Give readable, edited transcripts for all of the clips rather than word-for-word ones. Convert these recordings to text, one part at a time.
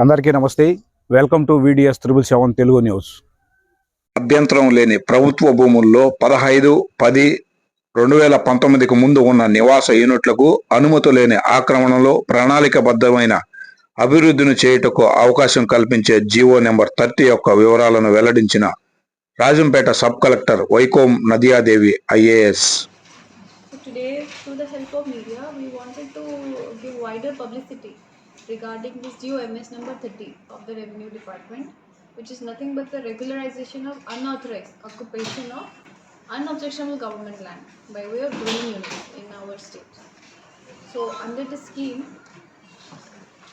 అందరికీ నమస్తే. Welcome to VDS 777 Telugu news. అభ్యంతరం లేని ప్రభుత్వ భూముల్లో 15/10/2019కు ముందు ఉన్న నివాస యూనిట్లకు అనుమతి లేని ఆక్రమణలో ప్రణాళికబద్ధమైన అభివృద్ధిని చేయుటకు అవకాశం కల్పించే జీవో నెంబర్ 30 యొక్క వివరాలను వెల్లడించిన Rajampet sub collector Vaikom Nadiyadevi IAS. Today, through the help of media, we wanted to give wider publicity regarding this GOMS number 30 of the Revenue Department, which is nothing but the regularization of unauthorized occupation of unobjectionable government land by way of dwelling units in our state. So, under the scheme,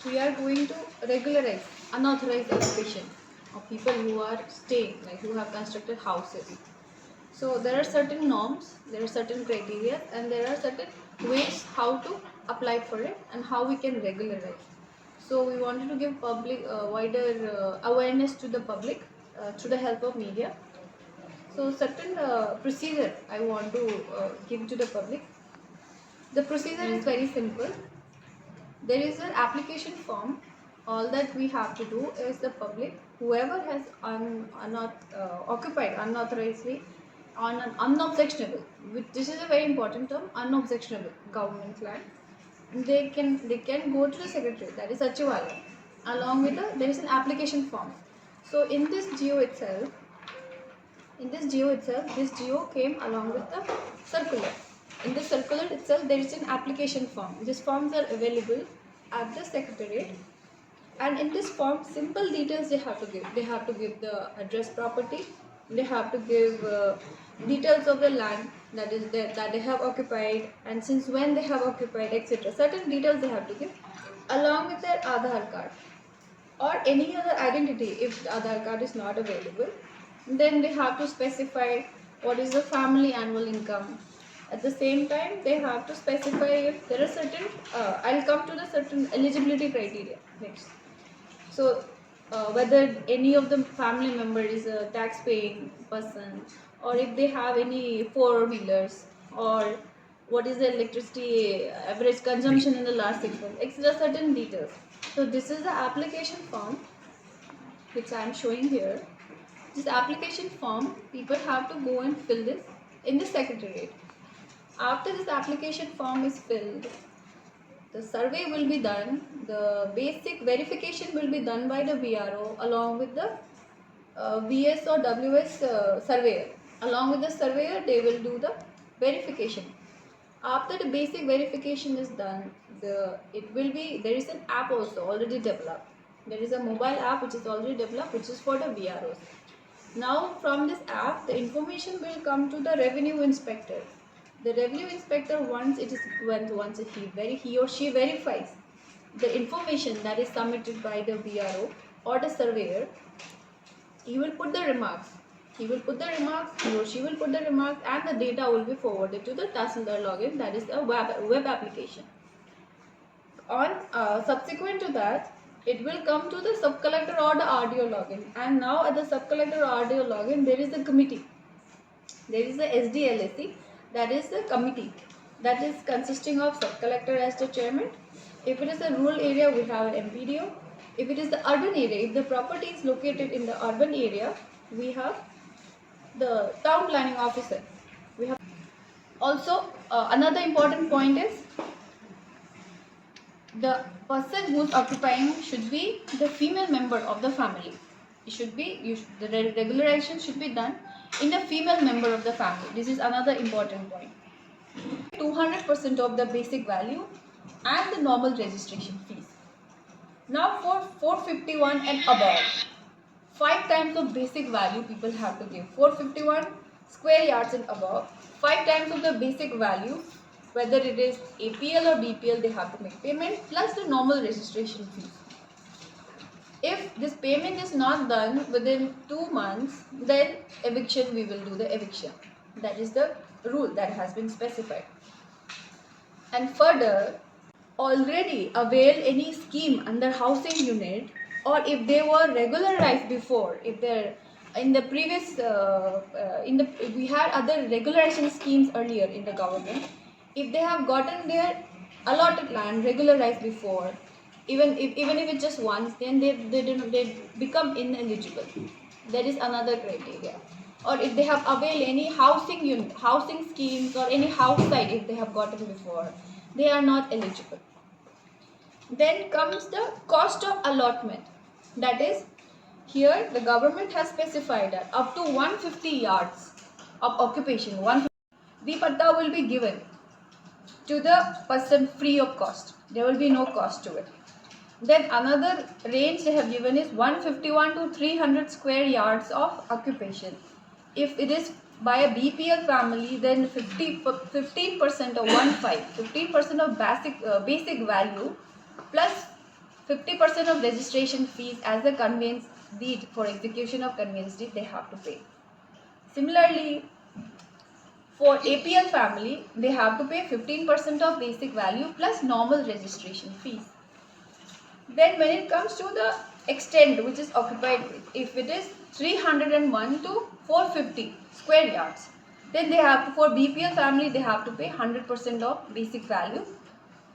we are going to regularize unauthorized occupation of people who are staying, like who have constructed houses. So there are certain norms, there are certain criteria, and there are certain ways how to apply for it and how we can regularize. So we wanted to give public wider awareness to the public through the help of media. So certain procedure I want to give to the public. The procedure is very simple. There is an application form. All that we have to do is the public, whoever has occupied unauthorizedly on an unobjectionable, this is a very important term, unobjectionable government land, they can go to the secretary, that is Sachivalaya, along with there is an application form. So in this GO itself, this GO came along with the circular. In the circular itself, there is an application form. These forms are available at the secretariat, and in this form, simple details they have to give. They have to give the address, property. They have to give details of the land that they have occupied, and since when they have occupied, etc. Certain details they have to give, along with their Aadhaar card or any other identity. If the Aadhaar card is not available, then they have to specify what is the family annual income. At the same time, they have to specify if there are certain, I'll come to the certain eligibility criteria next. So whether any of the family member is a tax-paying person, or if they have any four-wheelers, or what is the electricity average consumption in the last 6 months, etc. Certain details. So this is the application form which I am showing here. This application form, people have to go and fill this in the secretariat. After this application form is filled, the survey will be done, the basic verification will be done by the VRO along with the VS or WS surveyor. Along with the surveyor, they will do the verification. After the basic verification is done, there is an app also already developed. There is a mobile app which is already developed, which is for the VROs. Now from this app, the information will come to the revenue inspector. The revenue inspector, once he or she verifies the information that is submitted by the VRO or the surveyor, he will put the remarks. He or she will put the remarks, and the data will be forwarded to the Tahsildar login, that is a web application. On subsequent to that, it will come to the sub-collector or the RDO login, and now at the sub-collector or RDO login, there is a committee. There is a SDLSC, that is the committee that is consisting of sub-collector as the chairman. If it is a rural area, we have an MPDO. If it is the urban area, if the property is located in the urban area, we have the town planning officer. We have also another important point is the person who is occupying should be the female member of the family. It should be the regularization should be done in the female member of the family. This is another important point. 200% of the basic value and the normal registration fees. Now for 451 and above, 5 times of basic value people have to give. 451 square yards and above, 5 times of the basic value, whether it is APL or DPL, they have to make payment plus the normal registration fees. If this payment is not done within 2 months, then eviction, we will do the eviction. That is the rule that has been specified. And further, already avail any scheme under housing unit, or if they were regularized before, if they're in the previous we had other regularization schemes earlier in the government, if they have gotten their allotted land regularized before, even if it's just once, then they become ineligible. There is another criteria. Or if they have availed any housing schemes or any house site if they have gotten before, they are not eligible. Then comes the cost of allotment. That is, here the government has specified that up to 150 yards of occupation, the patta will be given to the person free of cost. There will be no cost to it. Then another range they have given is 151 to 300 square yards of occupation. If it is by a BPL family, then 15% of 15% of basic value plus 50% of registration fees as a conveyance deed for execution of conveyance deed they have to pay. Similarly, for APL family, they have to pay 15% of basic value plus normal registration fees. Then when it comes to the extent which is occupied, if it is 301 to 450 square yards, then they have to, for BPL family, they have to pay 100% of basic value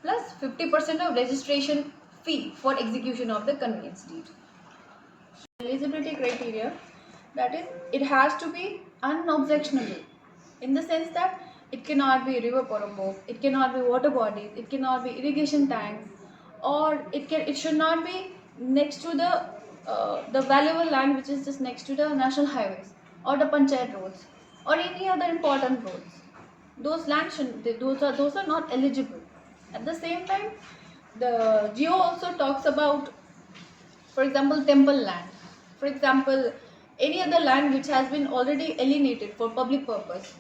plus 50% of registration fee for execution of the conveyance deed. Eligibility criteria, that is, it has to be unobjectionable in the sense that it cannot be river porombo, it cannot be water bodies, it cannot be irrigation tanks, or it should not be next to the valuable land which is just next to the national highways or the panchayat roads or any other important roads. Those lands those are not eligible. At the same time, the geo also talks about, for example, temple land, for example, any other land which has been already alienated for public purpose,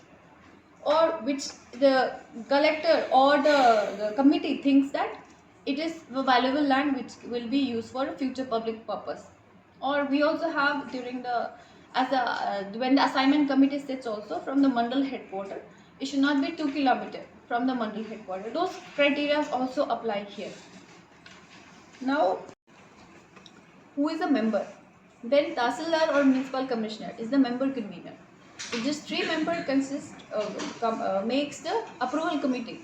or which the collector or the committee thinks that it is a valuable land which will be used for a future public purpose. Or we also have during the when the assignment committee sits also from the mandal headquarters, it should not be 2 kilometers from the mandal headquarters. Those criteria also apply here. Now, who is a member? Then Tahsildar or municipal commissioner is the member convener. So this 3-member makes the approval committee.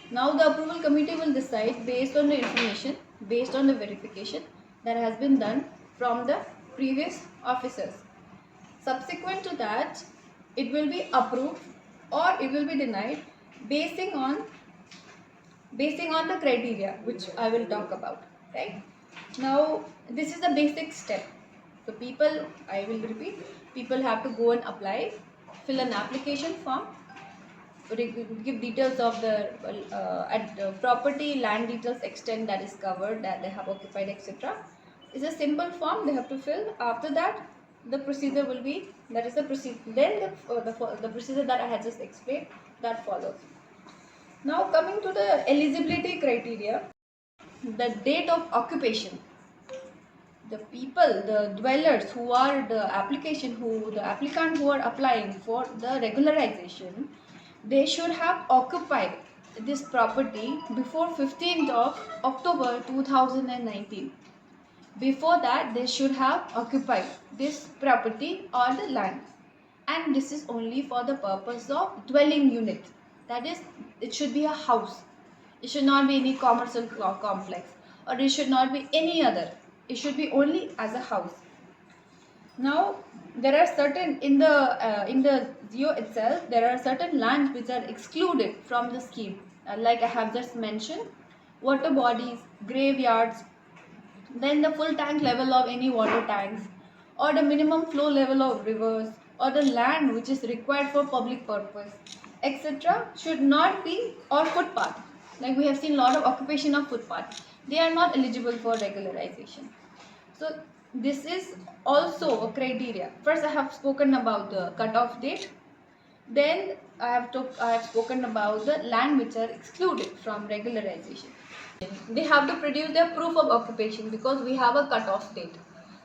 Now the approval committee will decide based on the information, based on the verification that has been done from the previous officers. Subsequent to that, it will be approved or it will be denied basing on the criteria which I will talk about. Right? Now this is the basic step. So I will repeat, people have to go and apply, fill an application form, give details of the property, land details, extent that is covered, that they have occupied, etc. It's a simple form they have to fill. After that, the procedure will be, that is the procedure. Then the procedure that I had just explained, that follows. Now coming to the eligibility criteria, the date of occupation. The people, the dwellers who are the applicant who are applying for the regularization, they should have occupied this property before 15th of October 2019. Before that, they should have occupied this property or the land. And this is only for the purpose of dwelling unit. That is, it should be a house. It should not be any commercial complex, or it should not be any other. It should be only as a house. Now, there are certain in the geo itself, there are certain lands which are excluded from the scheme. Like I have just mentioned, water bodies, graveyards, then the full tank level of any water tanks, or the minimum flow level of rivers, or the land which is required for public purpose, etc. should not be, or footpath. Like we have seen a lot of occupation of footpath. They are not eligible for regularization. So this is also a criteria. First I have spoken about the cutoff date. Then I have spoken about the land which are excluded from regularization. They have to produce their proof of occupation because we have a cutoff date.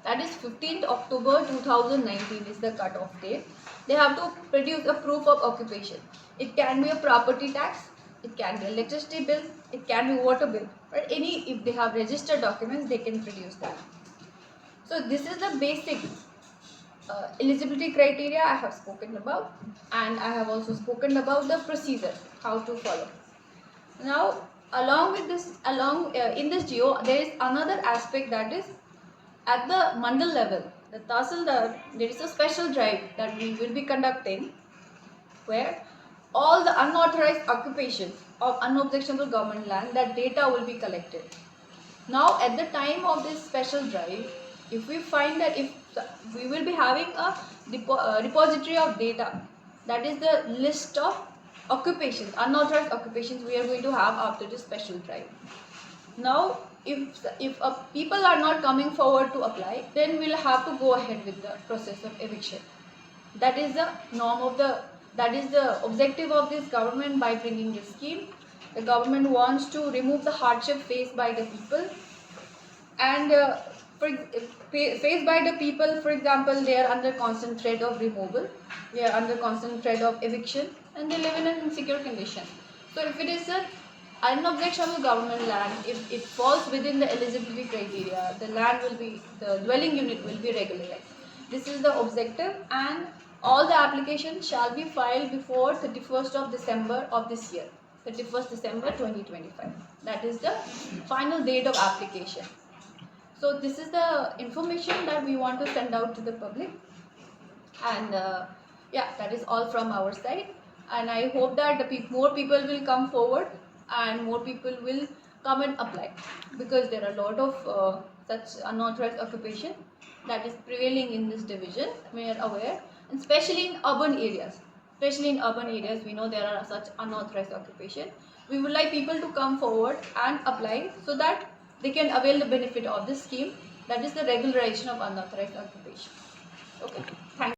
That is 15th October 2019 is the cutoff date. They have to produce a proof of occupation. It can be a property tax, it can be electricity bill, it can be water bill. But if they have registered documents, they can produce that. So this is the basic eligibility criteria I have spoken about, and I have also spoken about the procedure, how to follow. Now Along with this, in this geo, there is another aspect, that is at the mandal level, the Tahsildar, there is a special drive that we will be conducting, where all the unauthorized occupations of unobjectionable government land, that data will be collected. Now, at the time of this special drive, if we find that if we will be having a repository of data, that is the list of occupations, unauthorized occupations we are going to have after this special drive. Now, if people are not coming forward to apply, then we'll have to go ahead with the process of eviction. That is the norm of the, that is the objective of this government by bringing this scheme. The government wants to remove the hardship faced by the people, and faced by the people, for example, they are under constant threat of removal, they are under constant threat of eviction, and they live in an insecure condition. So if it is an unobjectionable government land, if it falls within the eligibility criteria, the land will be, the dwelling unit will be regularized. This is the objective, and all the applications shall be filed before 31st of December of this year, 31st December 2025. That is the final date of application. So this is the information that we want to send out to the public, and yeah, that is all from our side. And I hope that more people will come forward and more people will come and apply, because there are a lot of such unauthorized occupation that is prevailing in this division. We are aware, and especially in urban areas. Especially in urban areas, we know there are such unauthorized occupation. We would like people to come forward and apply, so that they can avail the benefit of this scheme, that is the regularization of unauthorized occupation. Okay, thank you.